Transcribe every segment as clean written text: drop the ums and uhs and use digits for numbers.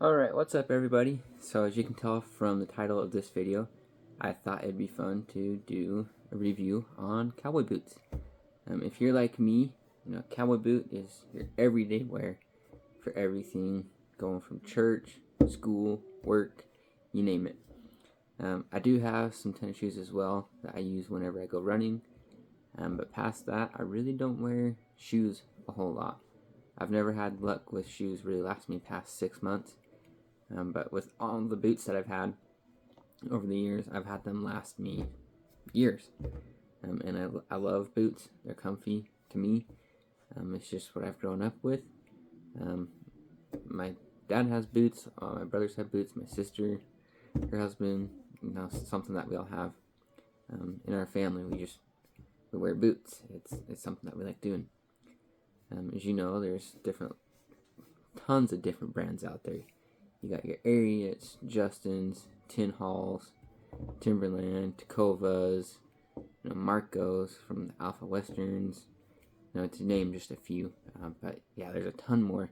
Alright, what's up everybody? So as you can tell from the title of this video, I thought it'd be fun to do a review on cowboy boots. If you're like me, cowboy boot is your everyday wear for everything, going from church, school, work, you name it. I do have some tennis shoes as well that I use whenever I go running, but past that, I really don't wear shoes a whole lot. I've never had luck with shoes really last me past 6 months. But with all the boots that I've had over the years, I've had them last me years. And I love boots. They're comfy to me. It's just what I've grown up with. My dad has boots. My brothers have boots. My sister, her husband, something that we all have. In our family, we wear boots. It's something that we like doing. As you know, there's tons of different brands out there. You got your Ariats, Justins, Tin Halls, Timberland, Tacovas, Marcos from the Alpha Westerns, to name just a few. But yeah, there's a ton more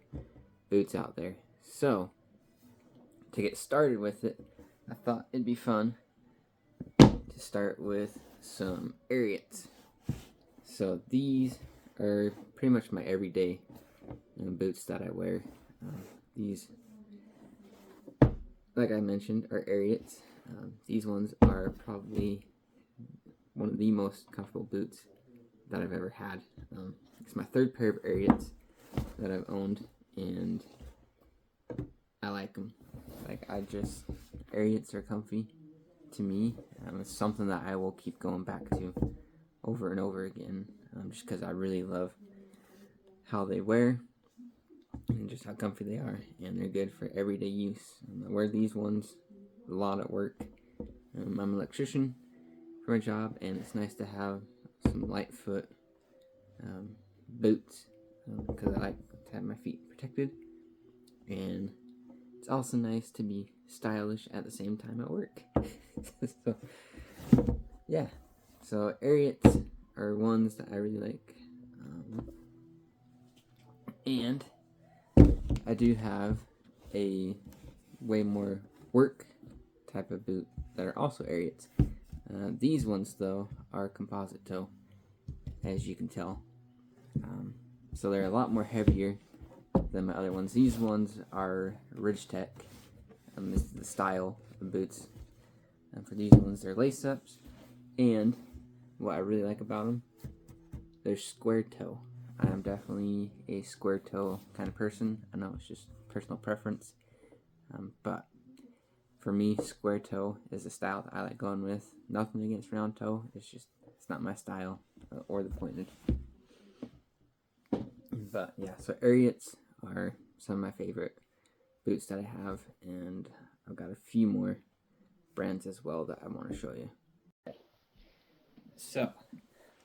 boots out there. So, to get started with it, I thought it'd be fun to start with some Ariats. So these are pretty much my everyday boots that I wear. These, like I mentioned, are Ariats. These ones are probably one of the most comfortable boots that I've ever had. It's my third pair of Ariats that I've owned, and I like them. Ariats are comfy to me. It's something that I will keep going back to over and over again, just because I really love how they wear and just how comfy they are, and they're good for everyday use. I wear these ones a lot at work. I'm an electrician for my job, and it's nice to have some light foot boots because I like to have my feet protected, and it's also nice to be stylish at the same time at work. So yeah, so Ariats are ones that I really like, and I do have a way more work type of boot that are also Ariats. These ones though are composite toe, as you can tell. So they're a lot more heavier than my other ones. These ones are Ridgetech. This is the style of boots. And for these ones, they're lace ups, and what I really like about them, they're square toe. I am definitely a square toe kind of person. I know it's just personal preference, but for me, square toe is the style that I like going with. Nothing against round toe. It's not my style, or the pointed. But yeah, so Ariats are some of my favorite boots that I have, and I've got a few more brands as well that I want to show you. So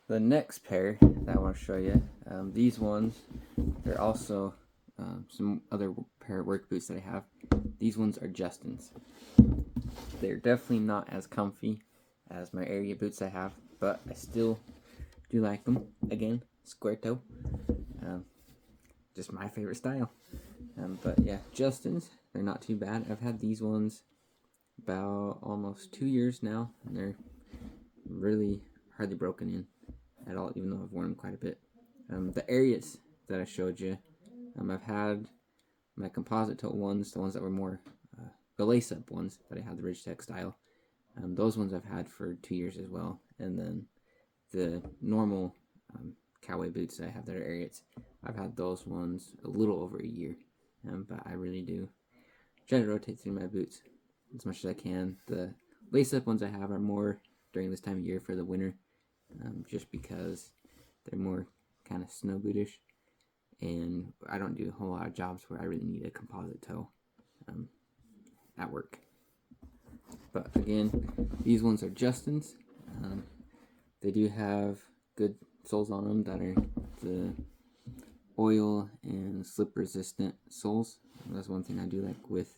the next pair that I want to show you, these ones, they're also some other pair of work boots that I have. These ones are Justins. They're definitely not as comfy as my Ariat boots I have, but I still do like them. Again, square toe. Just my favorite style. But yeah, Justins, they're not too bad. I've had these ones about almost 2 years now, and they're really hardly broken in at all, even though I've worn them quite a bit. The Ariats that I showed you, I've had my composite toe ones, the ones that were more the lace-up ones that I had the Ridgetech style. Those ones I've had for 2 years as well, and then the normal cowboy boots that I have that are Ariats, I've had those ones a little over a year, but I really do try to rotate through my boots as much as I can. The lace-up ones I have are more during this time of year for the winter, just because they're more kind of snow bootish, and I don't do a whole lot of jobs where I really need a composite toe at work. But again, these ones are Justins. They do have good soles on them that are the oil and slip resistant soles. That's one thing I do like with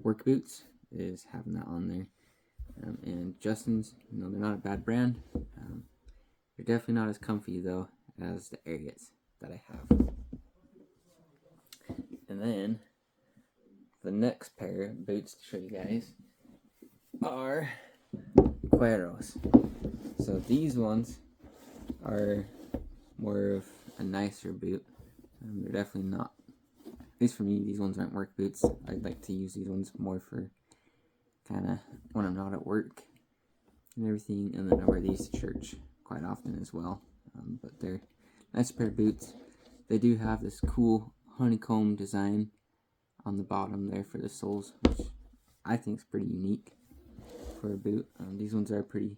work boots, is having that on there. And Justins, they're not a bad brand. They're definitely not as comfy though as the Ariats that I have. And then the next pair of boots to show you guys are Cueros. So these ones are more of a nicer boot. They're definitely not, at least for me, these ones aren't work boots. I'd like to use these ones more for kind of when I'm not at work and everything, and then I wear these to church quite often as well. But they're a nice pair of boots. They do have this cool honeycomb design on the bottom there for the soles, which I think is pretty unique for a boot. These ones are pretty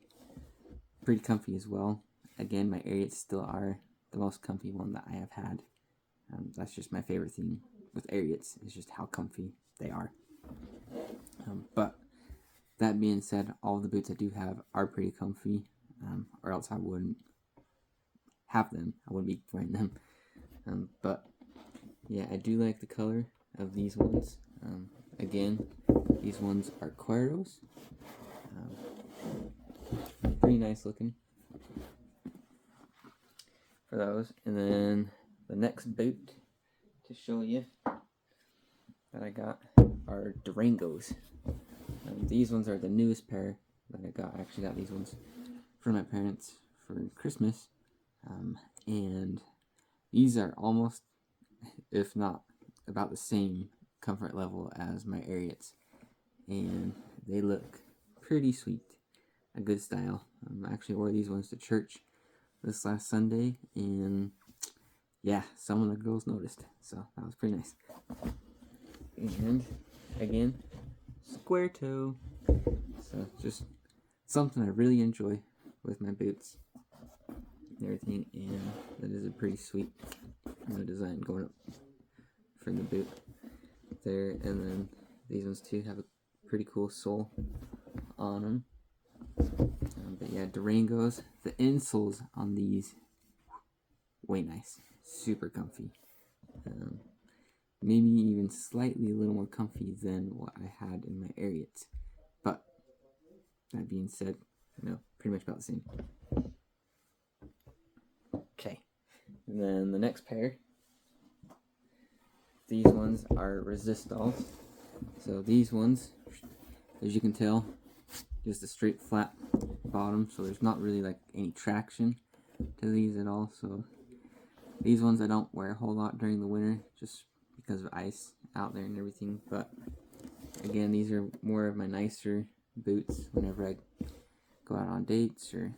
comfy as well. Again, my Ariats still are the most comfy one that I have had. That's just my favorite thing with Ariats, is just how comfy they are. But that being said, all the boots I do have are pretty comfy, or else I wouldn't have them. I wouldn't be wearing them. But yeah, I do like the color of these ones. Again, these ones are Cueros. Pretty nice looking for those. And then the next boot to show you that I got are Durangos. These ones are the newest pair that I got. I actually got these ones for my parents for Christmas. And these are almost, if not about the same comfort level as my Ariats. And they look pretty sweet. A good style. I actually wore these ones to church this last Sunday, and yeah, some of the girls noticed, so that was pretty nice. And again, square toe. So just something I really enjoy with my boots and everything, and that is a pretty sweet design going up for the boot there. And then these ones too have a pretty cool sole on them. But yeah, Durangos, the insoles on these, way nice, super comfy. Maybe even slightly a little more comfy than what I had in my Ariats. But that being said, pretty much about the same. Okay, and then the next pair, these ones are Resistols. So these ones, as you can tell, just a straight flat bottom, so there's not really like any traction to these at all. So these ones I don't wear a whole lot during the winter, just because of ice out there and everything. But again, these are more of my nicer boots whenever I go out on dates, or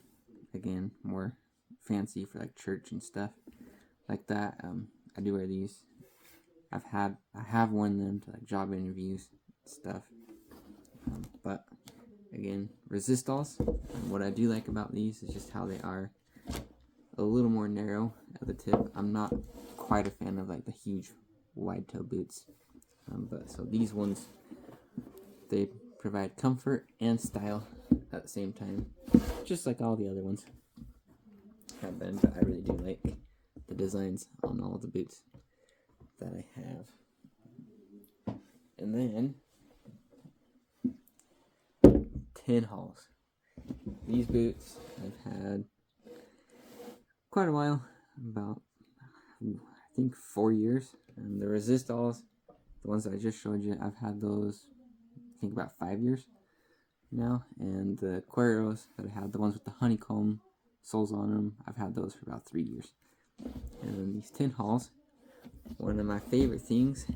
again, more fancy for like church and stuff like that. I do wear these. I have worn them to like job interviews and stuff. But again, Resistols. What I do like about these is just how they are a little more narrow at the tip. I'm not quite a fan of like the huge wide toe boots. But so these ones, they provide comfort and style at the same time, just like all the other ones have been. But I really do like the designs on all of the boots that I have. And then tin hauls. These boots I've had quite a while, about I think 4 years. And the Resistols, the ones that I just showed you, I've had those I think about 5 years now. And the Cueros that I had, the ones with the honeycomb soles on them, I've had those for about 3 years. And then these tin hauls, one of my favorite things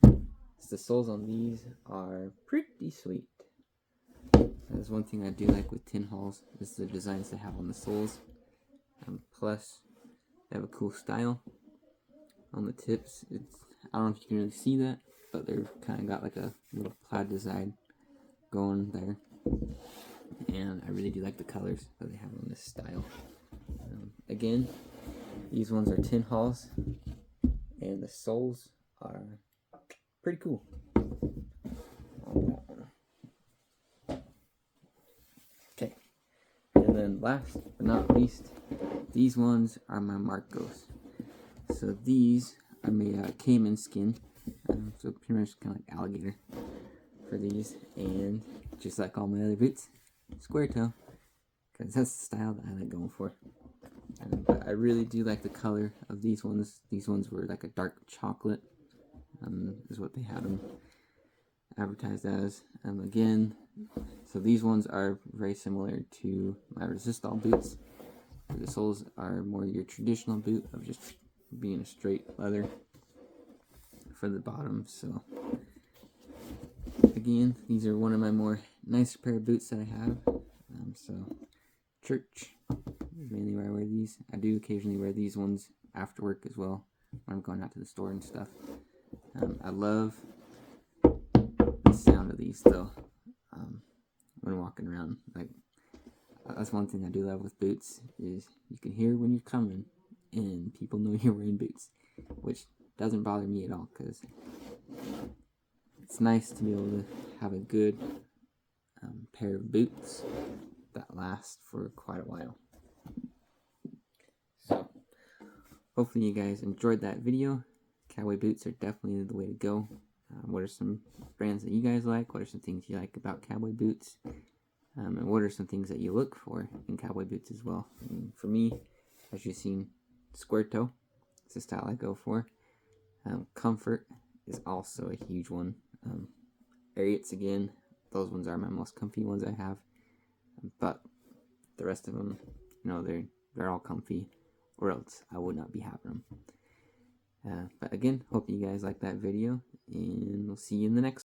is the soles on these are pretty sweet. That's one thing I do like with tin hauls, is the designs they have on the soles. Plus, they have a cool style on the tips. I don't know if you can really see that, but they're kind of got like a little plaid design going there. And I really do like the colors that they have on this style. Again, these ones are tin hauls, and the soles are pretty cool on that one. Okay, and then last but not least, these ones are my Marcos. So these are made out of caiman skin, so pretty much kind of like alligator for these, and just like all my other boots, square toe, because that's the style that I like going for. But I really do like the color of these ones. These ones were like a dark chocolate, is what they had them. advertised as. Again, so these ones are very similar to my Resistol boots. The soles are more your traditional boot of just being a straight leather for the bottom. So again, these are one of my more nicer pair of boots that I have. So church is mainly where I wear these. I do occasionally wear these ones after work as well when I'm going out to the store and stuff. I love the sound of these though. When walking around, like that's one thing I do love with boots is you can hear when you're coming and people know you're wearing boots, which doesn't bother me at all because it's nice to be able to have a good pair of boots that last for quite a while. So hopefully you guys enjoyed that video. Cowboy boots are definitely the way to go. What are some brands that you guys like? What are some things you like about cowboy boots? And what are some things that you look for in cowboy boots as well? I mean, for me, as you've seen, square toe is the style I go for. Comfort is also a huge one. Ariats again, those ones are my most comfy ones I have. But the rest of them, you know, they're all comfy, or else I would not be having them. But again, hope you guys like that video, and we'll see you in the next one.